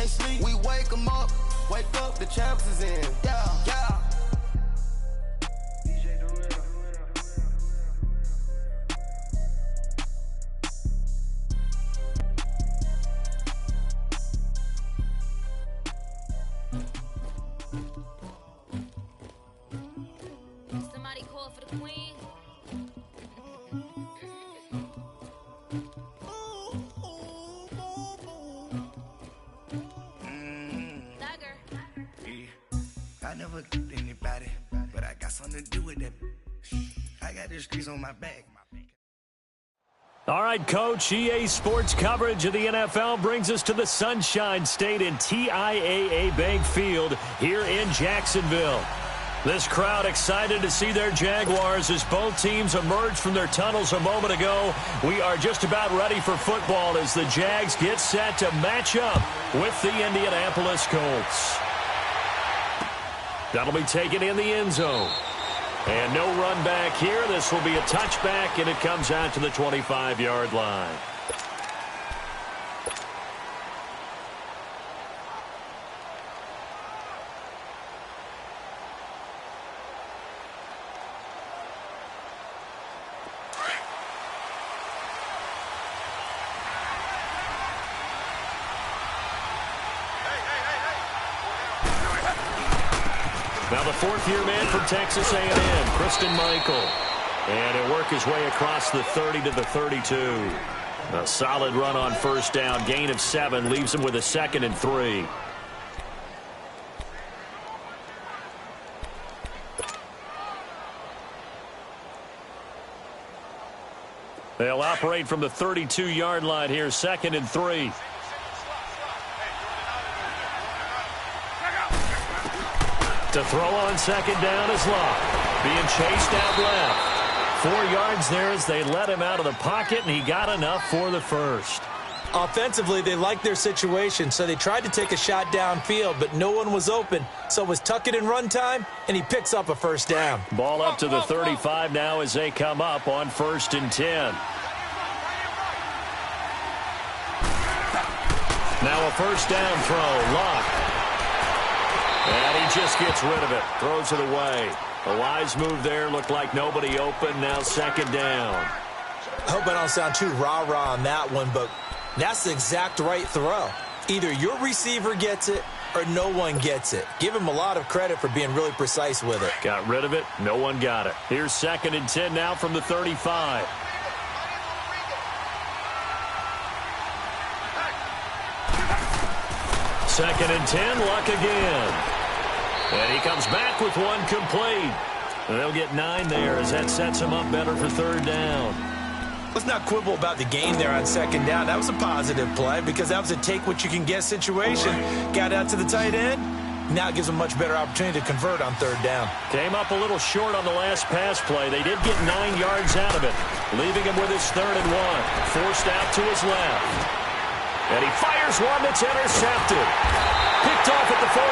can't sleep. We wake them up, the champs is in. Yeah, yeah. Somebody call for the queen. I never killed anybody, but I got something to do with that. I got the streets on my back. All right, Coach, EA Sports coverage of the NFL brings us to the Sunshine State in TIAA Bank Field here in Jacksonville. This crowd excited to see their Jaguars as both teams emerged from their tunnels a moment ago. We are just about ready for football as the Jags get set to match up with the Indianapolis Colts. That'll be taken in the end zone. And no run back here. This will be a touchback, and it comes out to the 25-yard line. Now the fourth-year man from Texas A&M, Christian Michael. And he'll work his way across the 30 to the 32. A solid run on first down. Gain of 7 leaves him with a 2nd and 3. They'll operate from the 32-yard line here, 2nd and 3. To throw on second down is Locke. Being chased out left. 4 yards there as they let him out of the pocket, and he got enough for the first. Offensively, they liked their situation, so they tried to take a shot downfield, but no one was open. So it was tuck it in run time, and he picks up a first down. Ball up to the 35 now as they come up on 1st and 10. Now a first down throw. Locke. And he just gets rid of it. Throws it away. A wise move there. Looked like nobody open. Now 2nd down. I hope I don't sound too rah-rah on that one, but that's the exact right throw. Either your receiver gets it or no one gets it. Give him a lot of credit for being really precise with it. Got rid of it. No one got it. Here's 2nd and 10 now from the 35. Second and 10, Luck again. And he comes back with one complete. And they'll get 9 there as that sets him up better for 3rd down. Let's not quibble about the gain there on 2nd down. That was a positive play because that was a take-what-you-can-get situation. Got out to the tight end. Now it gives them a much better opportunity to convert on 3rd down. Came up a little short on the last pass play. They did get 9 yards out of it, leaving him with his 3rd and 1. Forced out to his left. And he fires one that's intercepted. Picked off at the 48,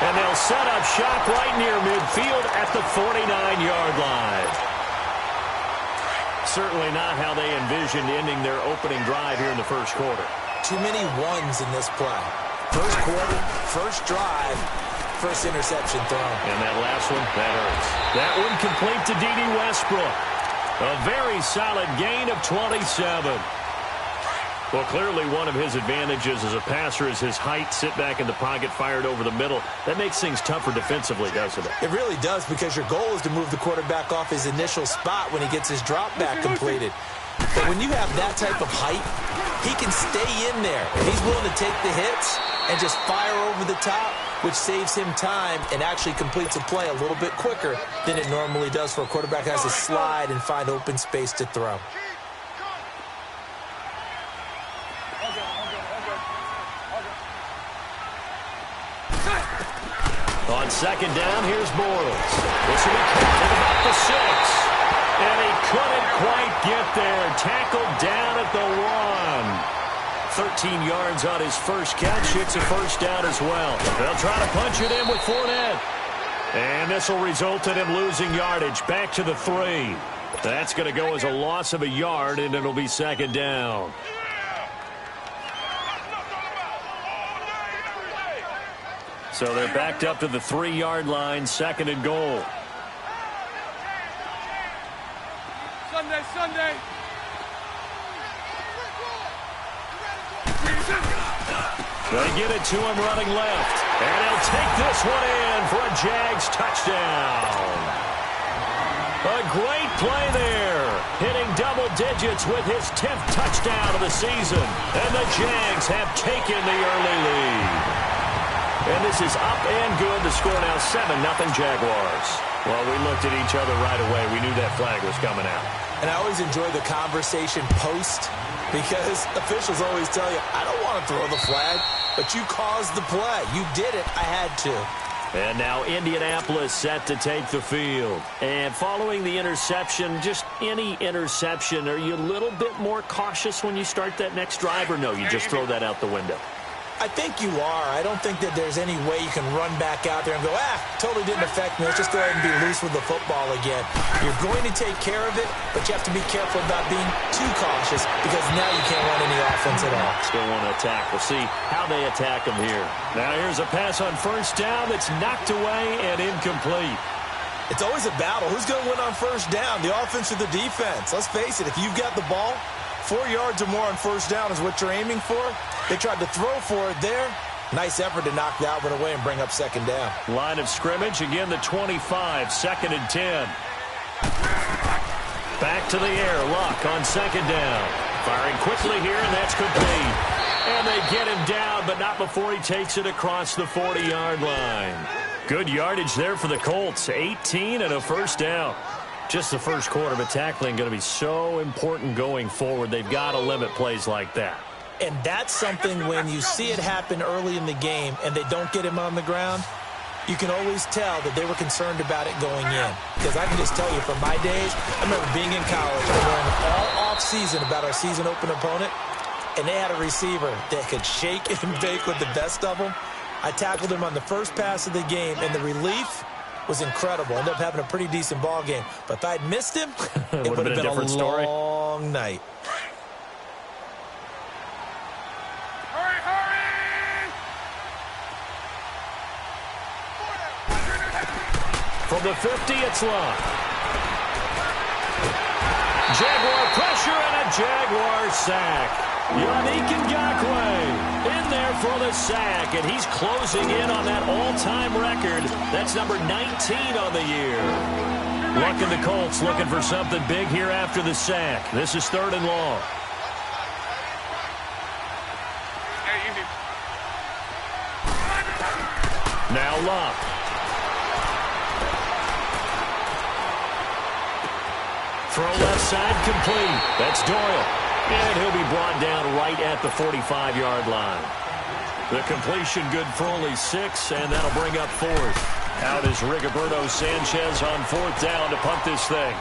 and they'll set up shop right near midfield at the 49-yard line. Certainly not how they envisioned ending their opening drive here in the first quarter. Too many ones in this play. First quarter, first drive, first interception thrown. And that last one, that hurts. That one complete to D.D. Westbrook. A very solid gain of 27. Well, clearly one of his advantages as a passer is his height. Sit back in the pocket, fired over the middle. That makes things tougher defensively, doesn't it? It really does, because your goal is to move the quarterback off his initial spot when he gets his drop back completed. But when you have that type of height, he can stay in there. He's willing to take the hits and just fire over the top, which saves him time and actually completes a play a little bit quicker than it normally does for a quarterback who has to slide and find open space to throw. On 2nd down, here's Bortles. This will be caught at about the 6. And he couldn't quite get there. Tackled down at the 1. 13 yards on his first catch. It's a first down as well. They'll try to punch it in with Fournette. And this will result in him losing yardage. Back to the 3. That's going to go as a loss of a yard, and it'll be 2nd down. So they're backed up to the 3-yard line, 2nd and goal. Sunday. They get it to him running left. And he'll take this one in for a Jags touchdown. A great play there. Hitting double digits with his 10th touchdown of the season. And the Jags have taken the early lead. And this is up and good. The score now 7-0 Jaguars. Well, we looked at each other right away. We knew that flag was coming out. And I always enjoy the conversation post because officials always tell you, I don't want to throw the flag, but you caused the play. You did it. I had to. And now Indianapolis set to take the field. And following the interception, just any interception, are you a little bit more cautious when you start that next drive, or no, you just throw that out the window? I think you are. I don't think that there's any way you can run back out there and go, totally didn't affect me. Let's just go ahead and be loose with the football again. You're going to take care of it, but you have to be careful about being too cautious because now you can't run any offense at all. Still want to attack. We'll see how they attack them here. Now here's a pass on 1st down that's knocked away and incomplete. It's always a battle. Who's going to win on 1st down, the offense or the defense? Let's face it, if you've got the ball, 4 yards or more on 1st down is what you're aiming for. They tried to throw for it there. Nice effort to knock that one away and bring up 2nd down. Line of scrimmage, again the 25, 2nd and 10. Back to the air, Luck on 2nd down. Firing quickly here, and that's complete. And they get him down, but not before he takes it across the 40-yard line. Good yardage there for the Colts, 18 and a 1st down. Just the first quarter, but tackling going to be so important going forward. They've got to limit plays like that. And that's something when you see it happen early in the game and they don't get him on the ground, you can always tell that they were concerned about it going in. Because I can just tell you from my days, I remember being in college, I learned all off-season about our season open opponent, and they had a receiver that could shake and bake with the best of them. I tackled him on the first pass of the game, and the relief was incredible. Ended up having a pretty decent ball game. But if I'd missed him, it would have been a different story. Long night. From the 50, it's Luck. Jaguar pressure and a Jaguar sack. Yannick Ngakoue in there for the sack, and he's closing in on that all-time record. That's number 19 on the year. Luck and the Colts looking for something big here after the sack. This is 3rd and long. Now Luck. Throw left side complete. That's Doyle. And he'll be brought down right at the 45-yard line. The completion good for only 6, and that'll bring up 4th. Out is Rigoberto Sanchez on 4th down to punt this thing.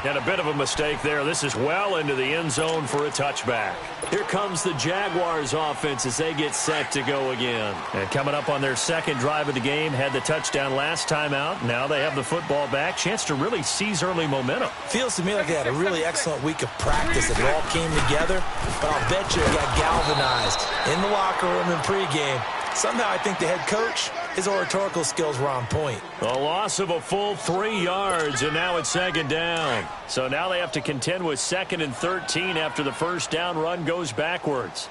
And a bit of a mistake there. This is well into the end zone for a touchback. Here comes the Jaguars offense as they get set to go again. And coming up on their 2nd drive of the game, had the touchdown last time out. Now they have the football back. Chance to really seize early momentum. Feels to me like they had a really excellent week of practice. It all came together. But I'll bet you it got galvanized in the locker room in pregame. Somehow I think the head coach, his oratorical skills were on point. A loss of a full 3 yards, and now it's 2nd down. So now they have to contend with 2nd and 13 after the 1st down run goes backwards.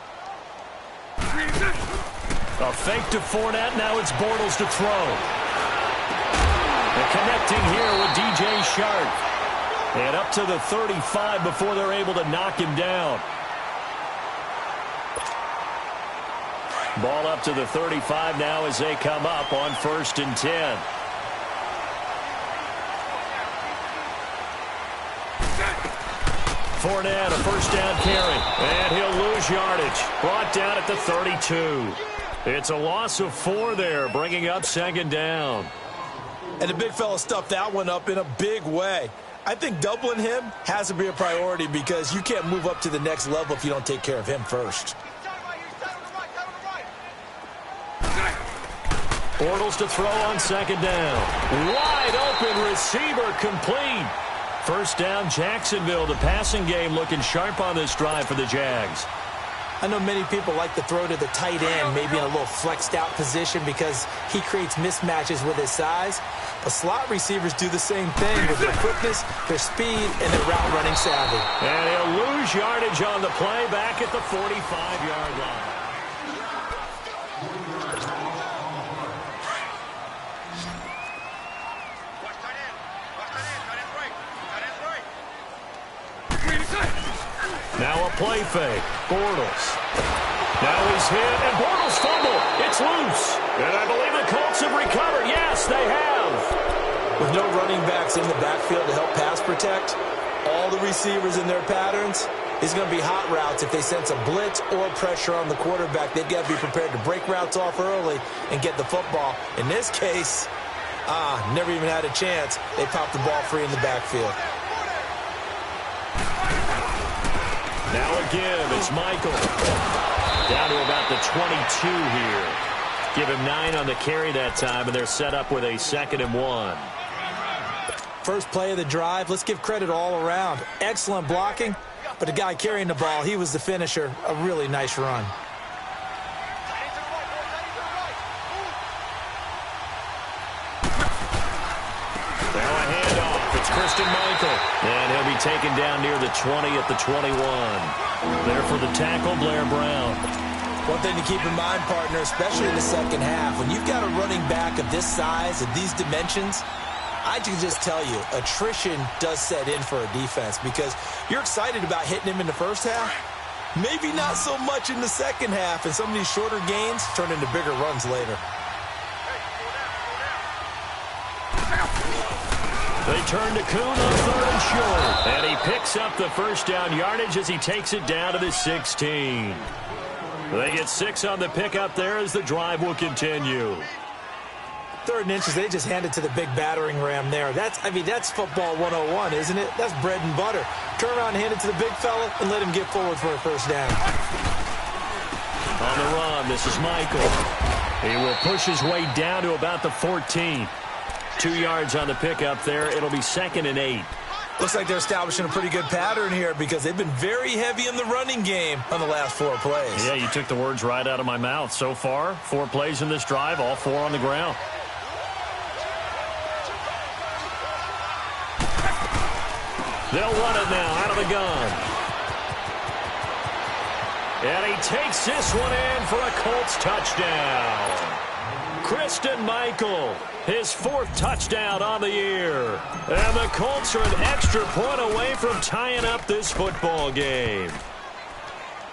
A fake to Fournette. Now it's Bortles to throw. And connecting here with DJ Shark. And up to the 35 before they're able to knock him down. Ball up to the 35 now as they come up on 1st and 10. Fournette, a 1st down carry. And he'll lose yardage. Brought down at the 32. It's a loss of 4 there, bringing up 2nd down. And the big fella stuffed that one up in a big way. I think doubling him has to be a priority because you can't move up to the next level if you don't take care of him first. Bortles to throw on 2nd down. Wide open receiver complete. 1st down Jacksonville. The passing game looking sharp on this drive for the Jags. I know many people like to throw to the tight end, maybe in a little flexed out position because he creates mismatches with his size. But slot receivers do the same thing with their quickness, their speed, and their route running savvy. And he'll lose yardage on the play back at the 45-yard line. Now a play fake. Bortles. Now he's hit, and Bortles fumble. It's loose. And I believe the Colts have recovered. Yes, they have. With no running backs in the backfield to help pass protect, all the receivers in their patterns, it's going to be hot routes. If they sense a blitz or pressure on the quarterback, they've got to be prepared to break routes off early and get the football. In this case, never even had a chance. They popped the ball free in the backfield. Now again, it's Michael. Down to about the 22 here. Give him 9 on the carry that time, and they're set up with a 2nd and 1. First play of the drive, let's give credit all around. Excellent blocking, but the guy carrying the ball, he was the finisher. A really nice run. Christian Michael. And he'll be taken down near the 20 at the 21. There for the tackle, Blair Brown. One thing to keep in mind, partner, especially in the second half, when you've got a running back of this size and these dimensions, I can just tell you, attrition does set in for a defense because you're excited about hitting him in the first half. Maybe not so much in the second half, and some of these shorter gains turn into bigger runs later. They turn to Kuhn on 3rd and short. And he picks up the first down yardage as he takes it down to the 16. They get 6 on the pickup there as the drive will continue. 3rd and inches, they just hand it to the big battering ram there. That's football 101, isn't it? That's bread and butter. Turn around and hand it to the big fella and let him get forward for a first down. On the run, this is Michael. He will push his way down to about the 14. 2 yards on the pickup there. It'll be 2nd and 8. Looks like they're establishing a pretty good pattern here because they've been very heavy in the running game on the last 4 plays. Yeah, you took the words right out of my mouth. So far, 4 plays in this drive, all 4 on the ground. They'll run it now out of the gun. And he takes this one in for a Colts touchdown. Christian Michael, his 4th touchdown on the year. And the Colts are an extra point away from tying up this football game.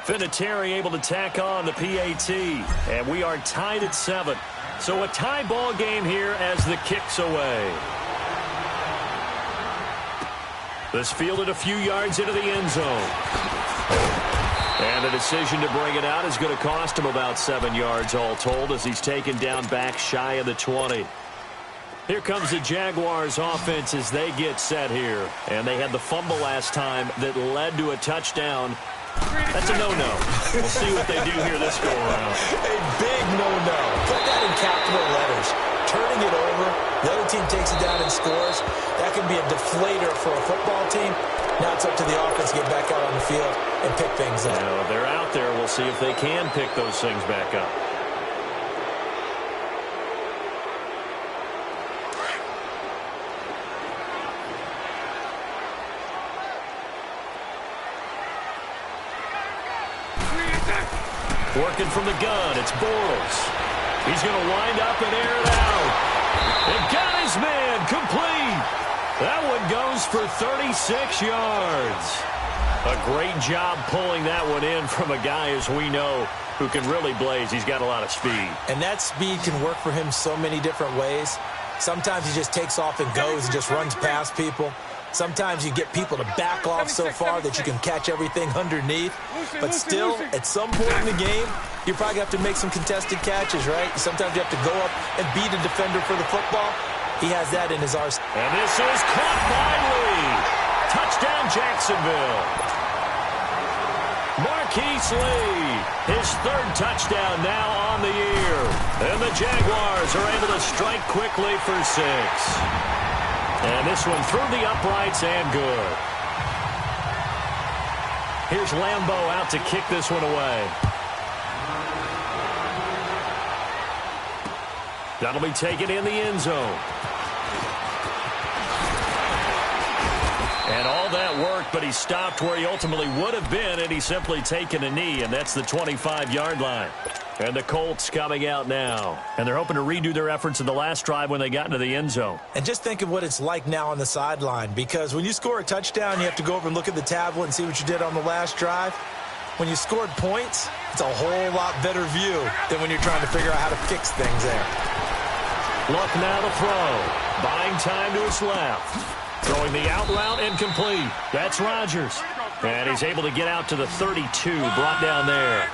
Vinatieri able to tack on the PAT. And we are tied at 7. So a tie ball game here as the kick's away. This fielded a few yards into the end zone. And the decision to bring it out is going to cost him about 7 yards all told as he's taken down back shy of the 20. Here comes the Jaguars offense as they get set here. And they had the fumble last time that led to a touchdown. That's a no-no. We'll see what they do here this go-around. A big no-no. Put that in capital letters. Turning it over, the other team takes it down and scores. That can be a deflator for a football team. Now it's up to the offense to get back out on the field and pick things up. Now, they're out there. We'll see if they can pick those things back up. Working from the gun, it's Bortles. He's going to wind up and air it out. And got his man complete. That one goes for 36 yards. A great job pulling that one in from a guy, as we know, who can really blaze. He's got a lot of speed. And that speed can work for him so many different ways. Sometimes he just takes off and goes and just runs past people. Sometimes you get people to back off so far that you can catch everything underneath. But still, at some point in the game, you probably have to make some contested catches, right? Sometimes you have to go up and beat a defender for the football. He has that in his arsenal. And this is caught by Lee. Touchdown, Jacksonville. Marquise Lee, his 3rd touchdown now on the year. And the Jaguars are able to strike quickly for 6. And this one through the uprights and good. Here's Lambeau out to kick this one away. That'll be taken in the end zone. And all that worked, but he stopped where he ultimately would have been, and he's simply taken a knee, and that's the 25-yard line. And the Colts coming out now. And they're hoping to redo their efforts in the last drive when they got into the end zone. And just think of what it's like now on the sideline, because when you score a touchdown, you have to go over and look at the tablet and see what you did on the last drive. When you scored points, it's a whole lot better view than when you're trying to figure out how to fix things there. Look now to throw. Buying time to his left. Throwing the out route incomplete. That's Rodgers. And he's able to get out to the 32, brought down there.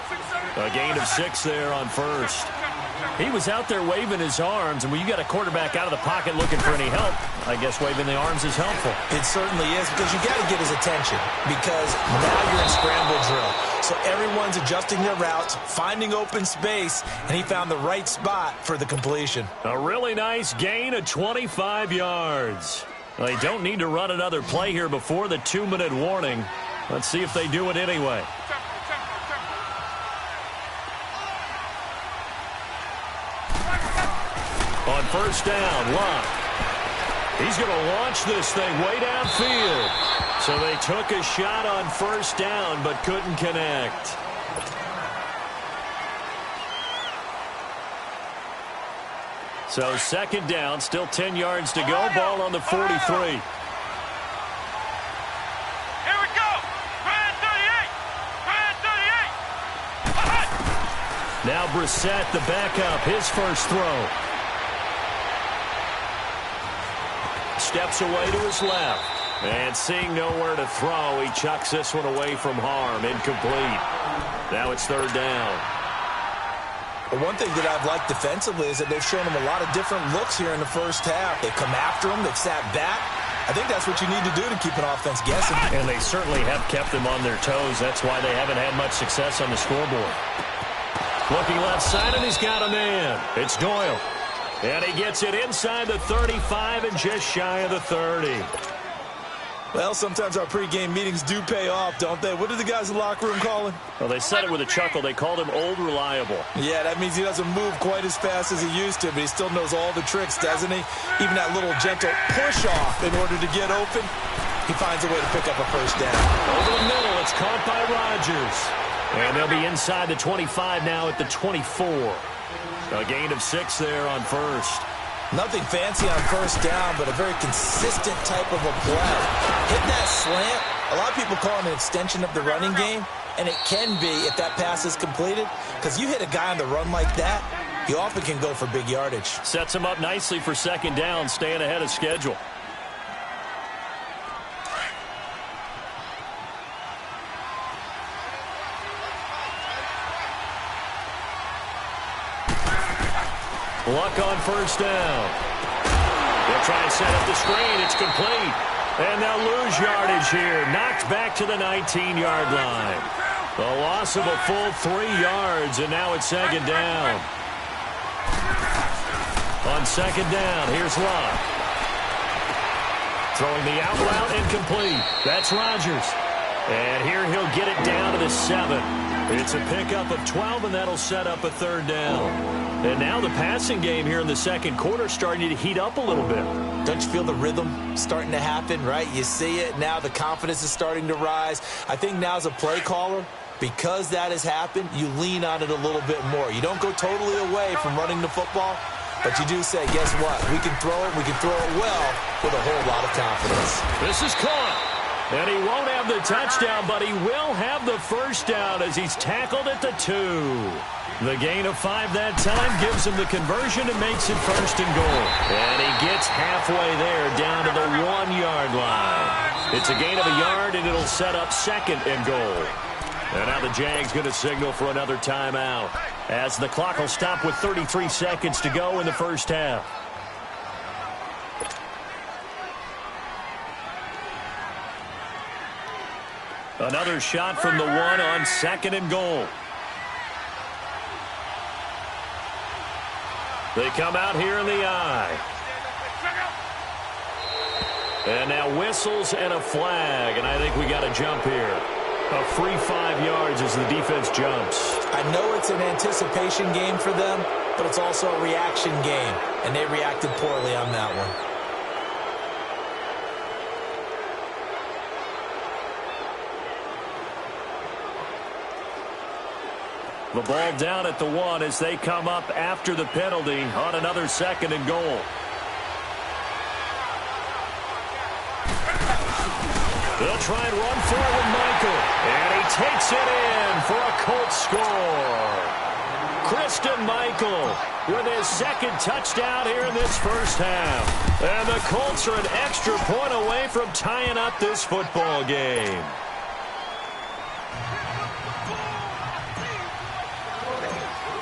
A gain of 6 there on first. He was out there waving his arms, and when you got a quarterback out of the pocket looking for any help, I guess waving the arms is helpful. It certainly is, because you got to get his attention, because now you're in scramble drill. So everyone's adjusting their routes, finding open space, and he found the right spot for the completion. A really nice gain of 25 yards. They don't need to run another play here before the 2-minute warning. Let's see if they do it anyway. On first down, Luck. He's going to launch this thing way downfield. So they took a shot on first down but couldn't connect. So second down, still 10 yards to go. Ball on the 43. Here we go. Brand 38. Brand 38. Now Brissett, the backup, his first throw. Steps away to his left. And seeing nowhere to throw, he chucks this one away from harm. Incomplete. Now it's third down. But one thing that I've liked defensively is that they've shown him a lot of different looks here in the first half. They come after him. They've sat back. I think that's what you need to do to keep an offense guessing. And they certainly have kept them on their toes. That's why they haven't had much success on the scoreboard. Looking left side, and he's got a man. It's Doyle. And he gets it inside the 35 and just shy of the 30. Well, sometimes our pregame meetings do pay off, don't they? What do the guys in the locker room call him? Well, they said it with a chuckle. They called him Old Reliable. Yeah, that means he doesn't move quite as fast as he used to, but he still knows all the tricks, doesn't he? Even that little gentle push-off in order to get open, he finds a way to pick up a first down. Over the middle, it's caught by Rodgers. And they'll be inside the 25 now at the 24. A gain of 6 there on first. Nothing fancy on first down, but a very consistent type of a play. Hit that slant. A lot of people call it an extension of the running game, and it can be if that pass is completed, because you hit a guy on the run like that, he often can go for big yardage. Sets him up nicely for second down, staying ahead of schedule. Luck on first down. They'll try and set up the screen. It's complete. And they'll lose yardage here. Knocked back to the 19-yard line. A loss of a full 3 yards, and now it's second down. On second down, here's Luck. Throwing the out route incomplete. That's Rodgers. And here he'll get it down to the 7. It's a pickup of 12, and that'll set up a third down. And now the passing game here in the second quarter starting to heat up a little bit. Don't you feel the rhythm starting to happen, right? You see it. Now the confidence is starting to rise. I think now as a play caller, because that has happened, you lean on it a little bit more. You don't go totally away from running the football, but you do say, guess what? We can throw it. We can throw it well with a whole lot of confidence. This is caught. And he won't have the touchdown, but he will have the first down as he's tackled at the 2. The gain of 5 that time gives him the conversion and makes it first and goal. And he gets halfway there down to the 1-yard line. It's a gain of a yard, and it'll set up second and goal. And now the Jags going to signal for another timeout as the clock will stop with 33 seconds to go in the first half. Another shot from the 1 on second and goal. They come out here in the eye. And now whistles and a flag, and I think we got a jump here. A free 5 yards as the defense jumps. I know it's an anticipation game for them, but it's also a reaction game, and they reacted poorly on that one. The ball down at the 1 as they come up after the penalty on another 2nd and goal. They'll try and run forward, Michael. And he takes it in for a Colts score. Christian Michael with his 2nd touchdown here in this first half. And the Colts are an extra point away from tying up this football game.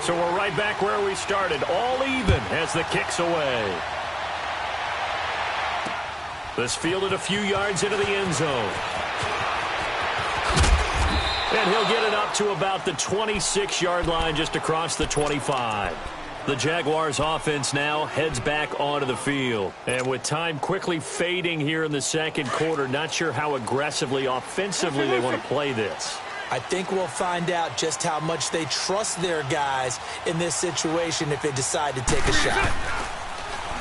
So we're right back where we started, all even as the kick's away. This fielded a few yards into the end zone. And he'll get it up to about the 26-yard line just across the 25. The Jaguars offense now heads back onto the field. And with time quickly fading here in the 2nd quarter, not sure how aggressively, offensively they want to play this. I think we'll find out just how much they trust their guys in this situation if they decide to take a shot.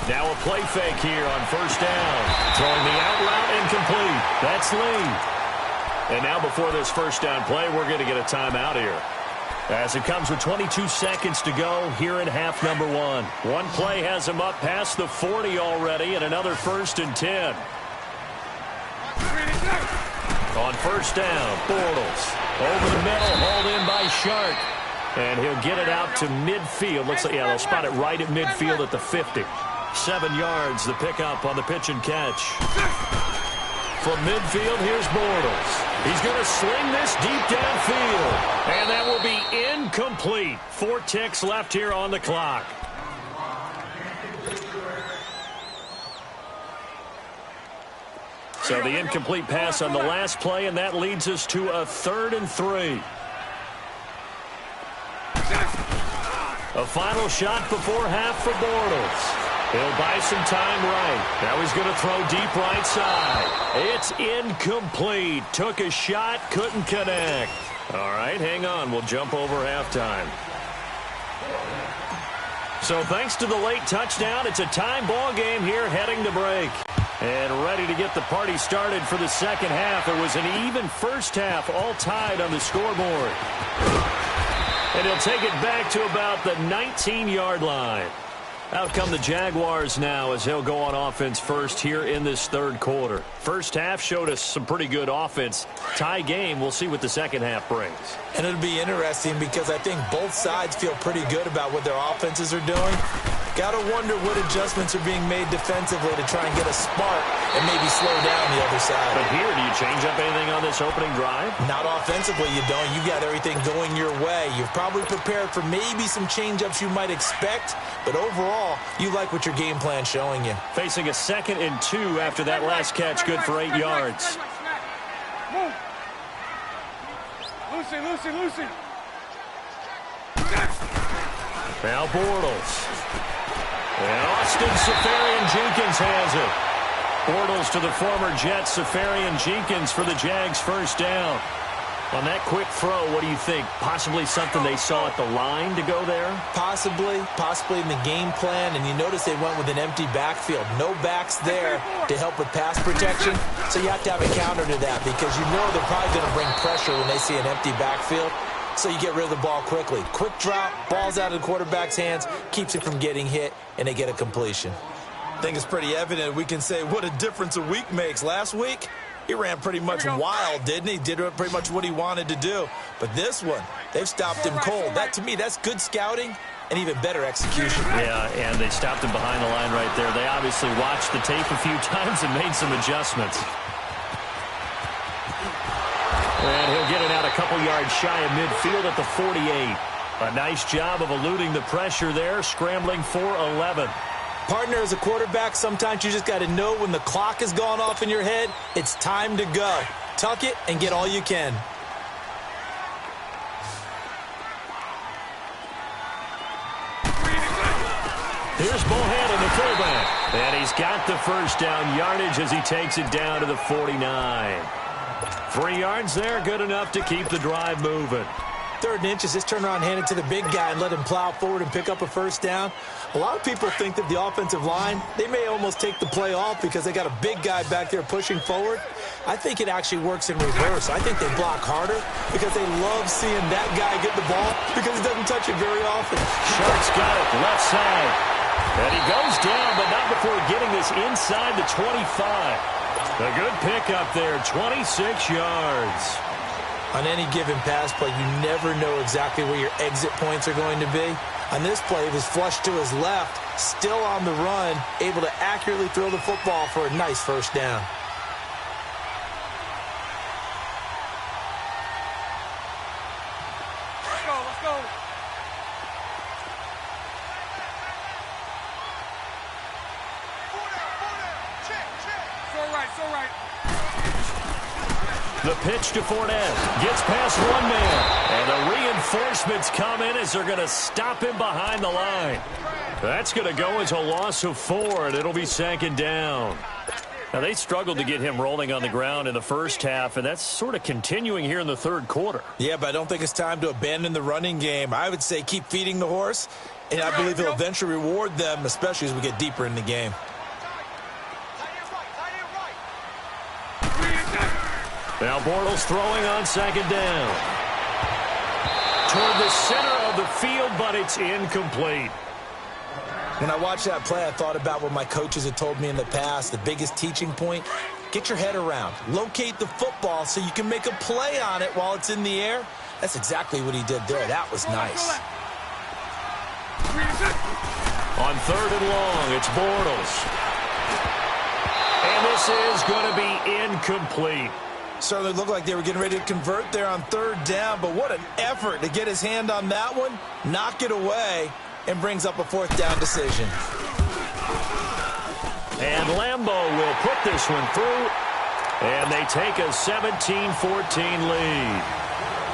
Now a play fake here on 1st down. Throwing the out route incomplete. That's Lee. And now before this 1st down play, we're going to get a timeout here. As it comes with 22 seconds to go here in half number 1. One play has him up past the 40 already, and another 1st and 10. On 1st down, Bortles. Over the middle, hauled in by Shark. And he'll get it out to midfield. Looks like, yeah, they'll spot it right at midfield at the 50. 7 yards, the pickup on the pitch and catch. From midfield, here's Bortles. He's going to sling this deep downfield. And that will be incomplete. 4 ticks left here on the clock. So the incomplete pass on the last play, and that leads us to a 3rd and 3. A final shot before half for Bortles. He'll buy some time right. Now he's going to throw deep right side. It's incomplete. Took a shot, couldn't connect. All right, hang on. We'll jump over halftime. So thanks to the late touchdown, it's a tie ball game here heading to break. And ready to get the party started for the 2nd half. It was an even first half, all tied on the scoreboard. And he'll take it back to about the 19-yard line. Out come the Jaguars now as he'll go on offense first here in this 3rd quarter. First half showed us some pretty good offense. Tie game, we'll see what the 2nd half brings. And it'll be interesting because I think both sides feel pretty good about what their offenses are doing. Got to wonder what adjustments are being made defensively to try and get a spark and maybe slow down the other side. But here, do you change up anything on this opening drive? Not offensively, you don't. You got everything going your way. You've probably prepared for maybe some change-ups you might expect, but overall, you like what your game plan's showing you. Facing a 2nd and 2 after that last catch, good for 8 yards. Lucy. Now Bortles. And Austin Safarian-Jenkins has it. Bortles to the former Jet, Safarian-Jenkins for the Jags' 1st down. On that quick throw, what do you think? Possibly something they saw at the line to go there? Possibly in the game plan, and you notice they went with an empty backfield. No backs there to help with pass protection, so you have to have a counter to that because you know they're probably going to bring pressure when they see an empty backfield, so you get rid of the ball quickly. Quick drop, ball's out of the quarterback's hands, keeps it from getting hit, and they get a completion. I think it's pretty evident we can say what a difference a week makes. Last week, he ran pretty much wild, didn't he? Did pretty much what he wanted to do. But this one, they've stopped him cold. That, to me, that's good scouting and even better execution. Yeah, and they stopped him behind the line right there. They obviously watched the tape a few times and made some adjustments. And he'll get it out a couple yards shy of midfield at the 48. A nice job of eluding the pressure there, scrambling for 11. Partner, as a quarterback, sometimes you just got to know when the clock has gone off in your head, it's time to go. Tuck it and get all you can. Here's Bohannon, the fullback. And he's got the 1st down yardage as he takes it down to the 49. 3 yards there, good enough to keep the drive moving. 3rd and inches, just turn around, hand it to the big guy, and let him plow forward and pick up a first down. A lot of people think that the offensive line, they may almost take the play off because they got a big guy back there pushing forward. I think it actually works in reverse. I think they block harder because they love seeing that guy get the ball because he doesn't touch it very often. Shark's got it, left side. And he goes down, but not before getting this inside the 25. A good pickup there, 26 yards. On any given pass play, you never know exactly where your exit points are going to be. On this play, he was flushed to his left, still on the run, able to accurately throw the football for a nice first down. Let's go. It's all right. The pitch to Fournette. Gets past one man. And the reinforcements come in as they're going to stop him behind the line. That's going to go as a loss of 4, and it'll be 2nd down. Now, they struggled to get him rolling on the ground in the first half, and that's sort of continuing here in the 3rd quarter. Yeah, but I don't think it's time to abandon the running game. I would say keep feeding the horse, and I believe he'll eventually reward them, especially as we get deeper in the game. Now Bortles throwing on 2nd down. Toward the center of the field, but it's incomplete. When I watched that play, I thought about what my coaches had told me in the past. The biggest teaching point, get your head around. Locate the football so you can make a play on it while it's in the air. That's exactly what he did there. That was nice. On 3rd and long, it's Bortles. And this is going to be incomplete. Certainly looked like they were getting ready to convert there on 3rd down, but what an effort to get his hand on that one, knock it away, and brings up a 4th down decision. And Lambeau will put this one through, and they take a 17-14 lead.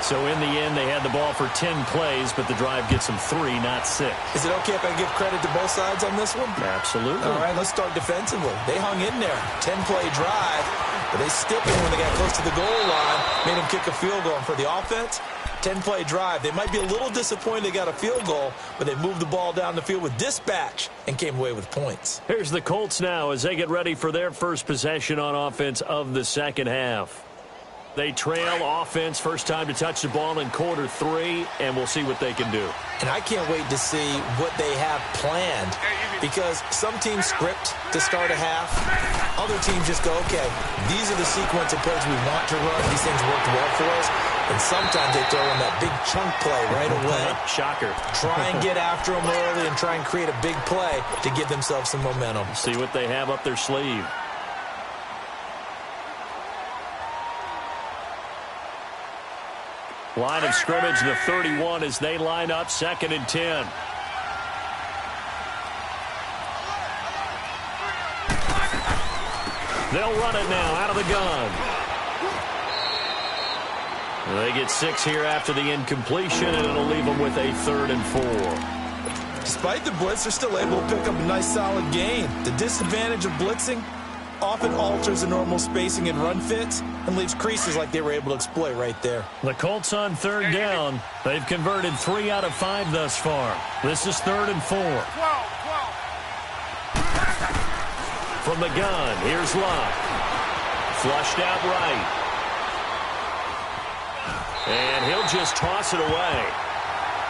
So in the end, they had the ball for 10 plays, but the drive gets them 3, not 6. Is it okay if I give credit to both sides on this one? Absolutely. All right, let's start defensively. They hung in there. 10-play drive, but they stiffened when they got close to the goal line, made them kick a field goal. And for the offense, 10-play drive. They might be a little disappointed they got a field goal, but they moved the ball down the field with dispatch and came away with points. Here's the Colts now as they get ready for their first possession on offense of the 2nd half. They trail offense, first time to touch the ball in quarter 3, and we'll see what they can do. And I can't wait to see what they have planned, because some teams script to start a half. Other teams just go, okay, these are the sequence of plays we want to run. These things worked well for us. And sometimes they throw in that big chunk play right away. Shocker. Try and get after them early and try and create a big play to give themselves some momentum. See what they have up their sleeve. Line of scrimmage, the 31 as they line up 2nd and 10. They'll run it now out of the gun. They get 6 here after the incompletion, and it'll leave them with a 3rd and 4. Despite the blitz, they're still able to pick up a nice solid gain. The disadvantage of blitzing often alters the normal spacing and run fits and leaves creases like they were able to exploit right there. The Colts on 3rd down. They've converted 3 out of 5 thus far. This is 3rd and 4. From the gun, here's Locke. Flushed out right. And he'll just toss it away.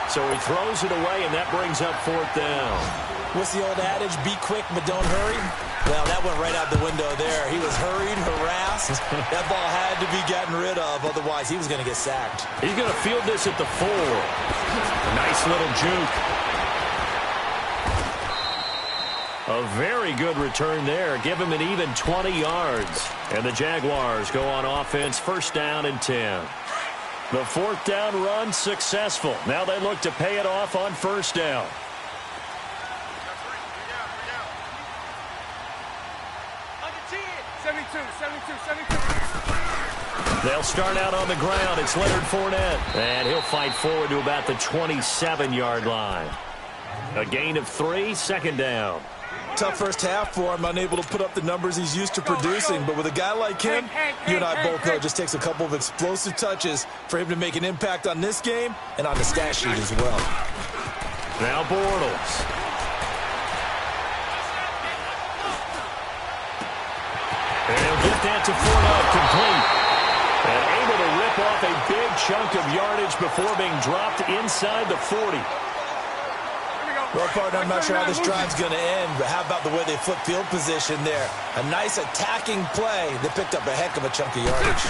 So he throws it away, and that brings up 4th down. What's the old adage? Be quick, but don't hurry. Well, that went right out the window there. He was hurried, harassed. That ball had to be gotten rid of. Otherwise, he was going to get sacked. He's going to field this at the 4. Nice little juke. A very good return there. Give him an even 20 yards. And the Jaguars go on offense, 1st down and 10. The 4th down run successful. Now they look to pay it off on 1st down. They'll start out on the ground. It's Leonard Fournette. And he'll fight forward to about the 27-yard line. A gain of 3, 2nd down. Tough first half for him, unable to put up the numbers he's used to producing. But with a guy like him, you and I both know it just takes a couple of explosive touches for him to make an impact on this game and on the stat sheet as well. Now Bortles. And he'll get that to Fournette, complete. And able to rip off a big chunk of yardage before being dropped inside the 40. Well, partner, I'm not sure how this drive's going to end, but how about the way they flip field position there? A nice attacking play. They picked up a heck of a chunk of yardage.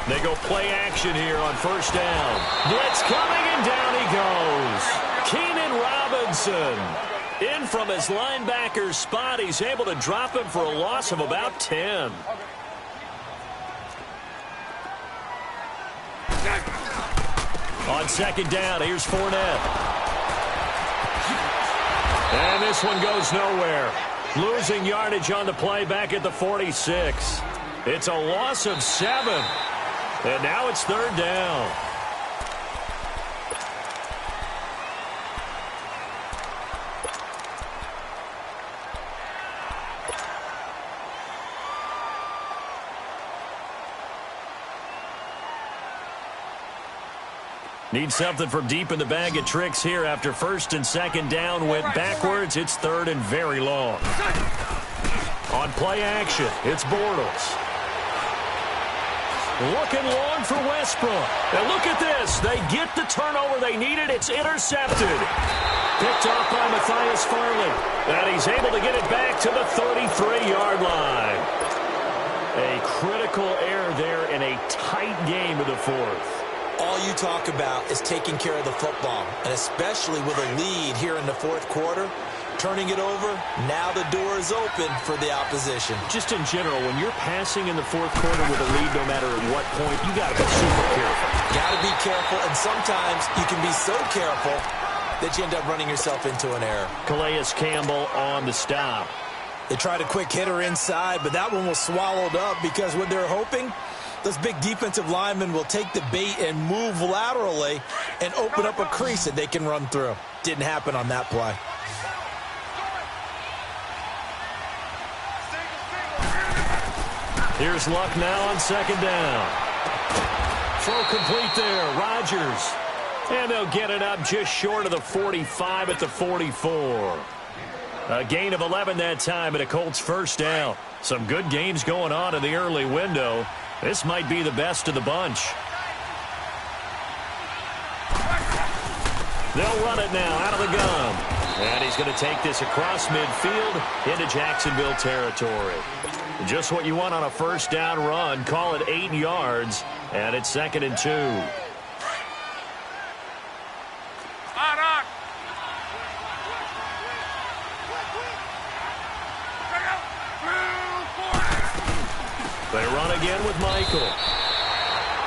They go play action here on first down. Blitz coming, and down he goes. Keenan Robinson. In from his linebacker spot. He's able to drop him for a loss of about 10. On second down, here's Fournette. And this one goes nowhere. Losing yardage on the play back at the 46. It's a loss of 7. And now it's third down. Need something from deep in the bag of tricks here after first and second down went backwards. It's third and very long. On play action, it's Bortles. Looking long for Westbrook. And look at this. They get the turnover they needed. It's intercepted. Picked off by Matthias Farley. And he's able to get it back to the 33-yard line. A critical error there in a tight game of the fourth. All you talk about is taking care of the football, and especially with a lead here in the fourth quarter, turning it over, now the door is open for the opposition. Just in general, when you're passing in the fourth quarter with a lead, no matter at what point, you got to be super careful. Got to be careful, and sometimes you can be so careful that you end up running yourself into an error. Calais Campbell on the stop. They tried a quick hitter inside, but that one was swallowed up because what they're hoping, those big defensive linemen will take the bait and move laterally and open up a crease that they can run through. Didn't happen on that play. Here's Luck now on second down. Throw complete there. Rodgers. And they'll get it up just short of the 45 at the 44. A gain of 11 that time and a Colts first down. Some good games going on in the early window. This might be the best of the bunch. They'll run it now out of the gun. And he's going to take this across midfield into Jacksonville territory. Just what you want on a first down run. Call it 8 yards. And it's 2nd and 2. They run again with Michael.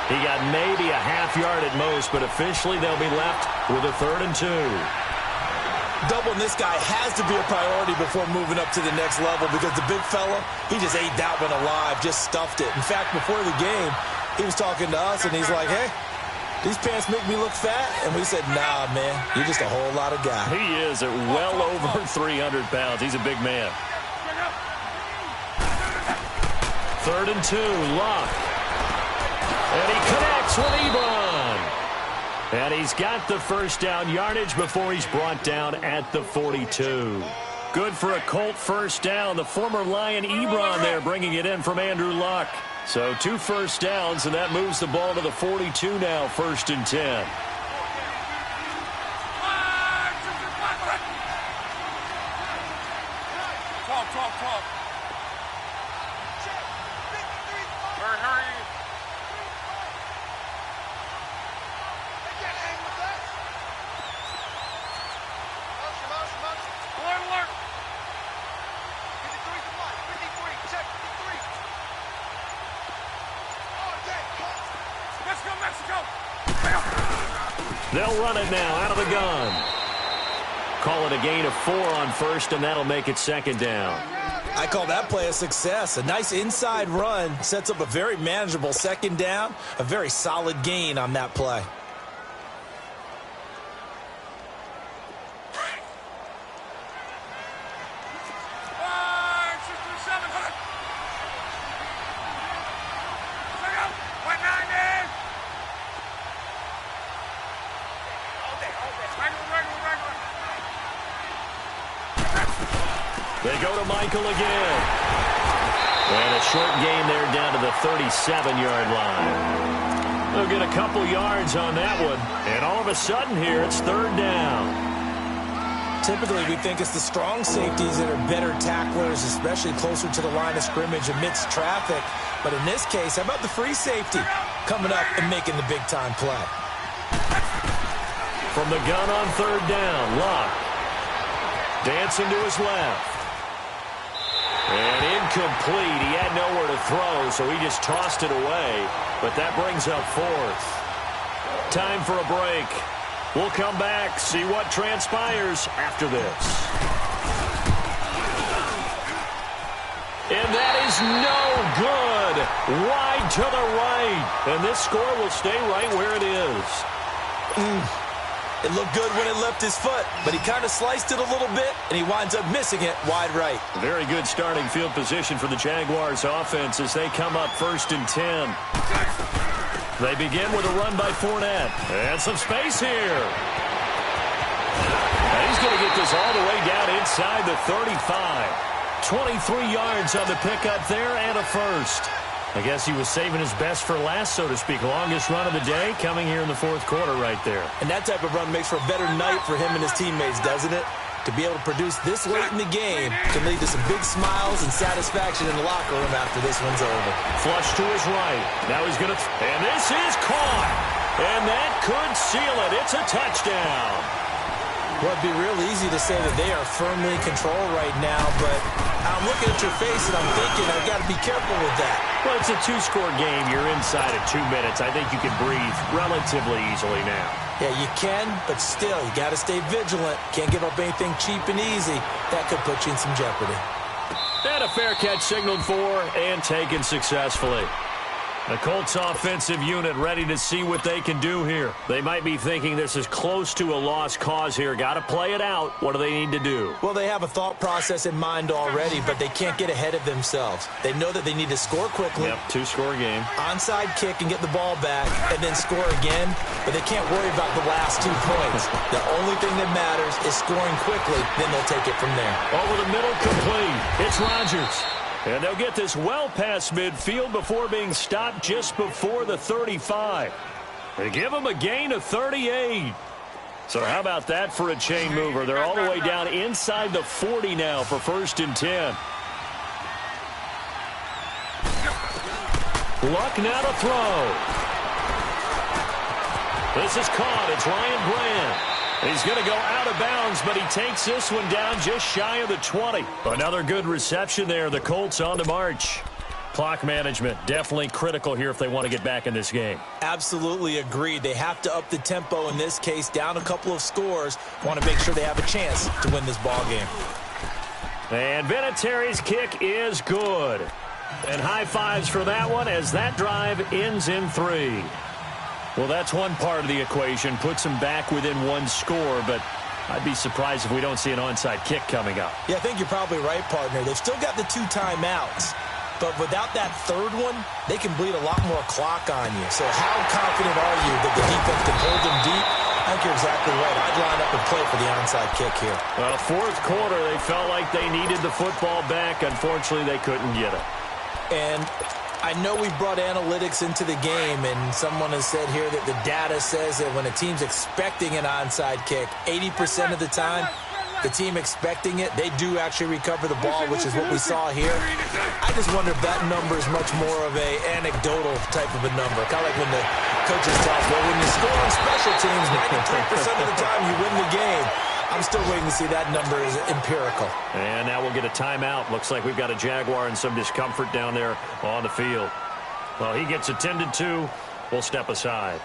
He got maybe a half yard at most, but officially they'll be left with a 3rd and 2. Doubling this guy has to be a priority before moving up to the next level because the big fella, he just ate that one alive, just stuffed it. In fact, before the game, he was talking to us, and he's like, hey, these pants make me look fat? And we said, nah, man, you're just a whole lot of guy. He is at well over 300 pounds. He's a big man. 3rd and 2, Luck. And he connects with Ebron. And he's got the first down yardage before he's brought down at the 42. Good for a Colt first down. The former Lion Ebron there bringing it in from Andrew Luck. So 2 first downs, and that moves the ball to the 42 now, 1st and 10. Talk. Hurry. Alert. 53, check 53. Let's go, Mexico. They'll run it now out of the gun. Call it a gain of 4 on first, and that'll make it 2nd down. I call that play a success. A nice inside run sets up a very manageable 2nd down, a very solid gain on that play. They go to Michael again. And a short gain there down to the 37-yard line. They'll get a couple yards on that one. And all of a sudden here, it's third down. Typically, we think it's the strong safeties that are better tacklers, especially closer to the line of scrimmage amidst traffic. But in this case, how about the free safety coming up and making the big-time play? From the gun on third down, Luck. Dancing to his left. And incomplete. He had nowhere to throw, so he just tossed it away. But that brings up fourth. Time for a break. We'll come back, see what transpires after this. And that is no good. Wide to the right. And this score will stay right where it is. It looked good when it left his foot, but he kind of sliced it a little bit, and he winds up missing it wide right. Very good starting field position for the Jaguars offense as they come up 1st and 10. They begin with a run by Fournette. And some space here. And he's going to get this all the way down inside the 35. 23 yards on the pickup there and a first. I guess he was saving his best for last, so to speak. Longest run of the day coming here in the fourth quarter right there. And that type of run makes for a better night for him and his teammates, doesn't it? To be able to produce this late in the game can lead to some big smiles and satisfaction in the locker room after this one's over. Flush to his right. Now he's going to... And this is caught. And that could seal it. It's a touchdown. Well, it'd be real easy to say that they are firmly in control right now, but I'm looking at your face and I'm thinking I've got to be careful with that. Well, it's a two-score game. You're inside of 2 minutes. I think you can breathe relatively easily now. Yeah, you can, but still, you got to stay vigilant. Can't give up anything cheap and easy. That could put you in some jeopardy. And a fair catch signaled for and taken successfully. The Colts offensive unit ready to see what they can do here. They might be thinking this is close to a lost cause here. Got to play it out. What do they need to do? Well, they have a thought process in mind already, but they can't get ahead of themselves. They know that they need to score quickly. Yep, two-score game. Onside kick and get the ball back and then score again, but they can't worry about the last 2 points. The only thing that matters is scoring quickly, then they'll take it from there. Over the middle, complete. It's Rodgers. And they'll get this well past midfield before being stopped just before the 35. They give them a gain of 38. So how about that for a chain mover? They're all the way down inside the 40 now for 1st and 10. Luck now to throw. This is caught. It's Ryan Grant. He's going to go out of bounds, but he takes this one down just shy of the 20. Another good reception there. The Colts on the march. Clock management definitely critical here if they want to get back in this game. Absolutely agreed. They have to up the tempo in this case, down a couple of scores. Want to make sure they have a chance to win this ball game. And Vinatieri's kick is good. And high fives for that one as that drive ends in 3. Well, that's one part of the equation. Puts them back within 1 score, but I'd be surprised if we don't see an onside kick coming up. Yeah, I think you're probably right, partner. They've still got the 2 timeouts, but without that third one, they can bleed a lot more clock on you. So how confident are you that the defense can hold them deep? I think you're exactly right. I'd line up and play for the onside kick here. Well, fourth quarter, they felt like they needed the football back. Unfortunately, they couldn't get it. And I know we brought analytics into the game, and someone has said here that the data says that when a team's expecting an onside kick, 80% of the time, the team expecting it, they do actually recover the ball, which is what we saw here. I just wonder if that number is much more of a anecdotal type of a number. Kind of like when the coaches talk, well, when you score on special teams, 93% of the time you win the game. I'm still waiting to see that number is empirical. And now we'll get a timeout. Looks like we've got a Jaguar and some discomfort down there on the field. Well, he gets attended to. We'll step aside.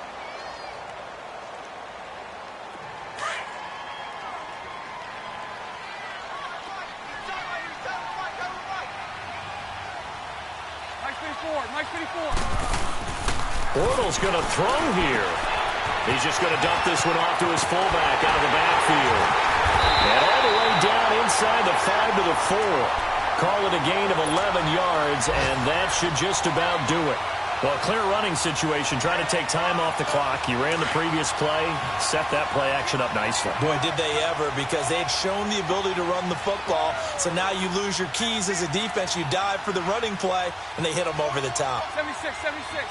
Mike 54. Bortles going to throw here. He's just going to dump this one off to his fullback out of the backfield. And all the way down inside the 5 to the 4. Call it a gain of 11 yards, and that should just about do it. Well, a clear running situation, trying to take time off the clock. He ran the previous play, set that play action up nicely. Boy, did they ever, because they had shown the ability to run the football. So now you lose your keys as a defense. You dive for the running play, and they hit them over the top. 76, 76.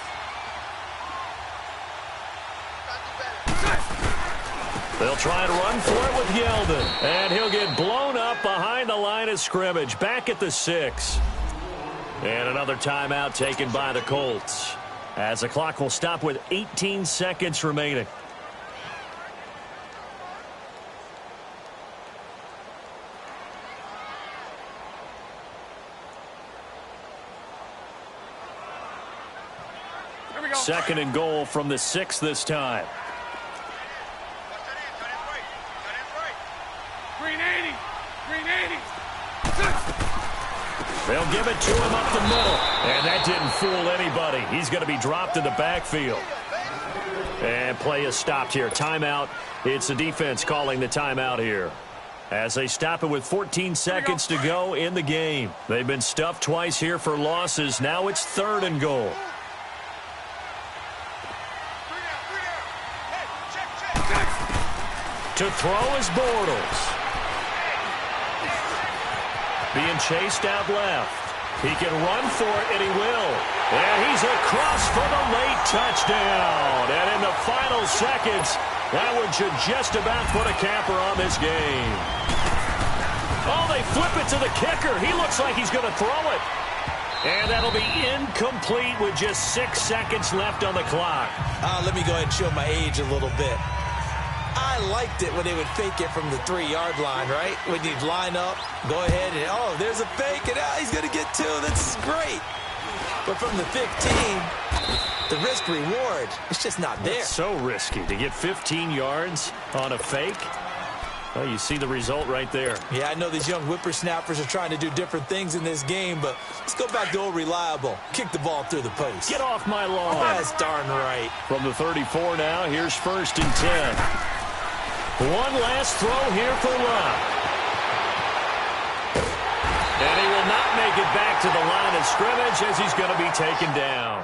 They'll try and run for it with Yeldon. And he'll get blown up behind the line of scrimmage, back at the 6. And another timeout taken by the Colts, as the clock will stop with 18 seconds remaining. Here we go. 2nd and goal from the 6 this time. Green 80. Green 80. They'll give it to him up the middle. And that didn't fool anybody. He's going to be dropped in the backfield. And play is stopped here. Timeout. It's the defense calling the timeout here, as they stop it with 14 seconds to go in the game. They've been stuffed twice here for losses. Now it's 3rd and goal. To throw is Bortles. Being chased out left. He can run for it, and he will. And he's across for the late touchdown. And in the final seconds, that one should just about put a capper on this game. Oh, they flip it to the kicker. He looks like he's going to throw it. And that'll be incomplete with just 6 seconds left on the clock. Let me go ahead and show my age a little bit. I liked it when they would fake it from the 3-yard line, right? When you'd line up, go ahead, and oh, there's a fake, and he's going to get 2. That's great. But from the 15, the risk-reward, it's just not there. It's so risky to get 15 yards on a fake. Well, you see the result right there. Yeah, I know these young whippersnappers are trying to do different things in this game, but let's go back to old reliable. Kick the ball through the post. Get off my lawn. That's darn right. From the 34 now, here's 1st and 10. One last throw here for Luck. And he will not make it back to the line of scrimmage, as he's going to be taken down.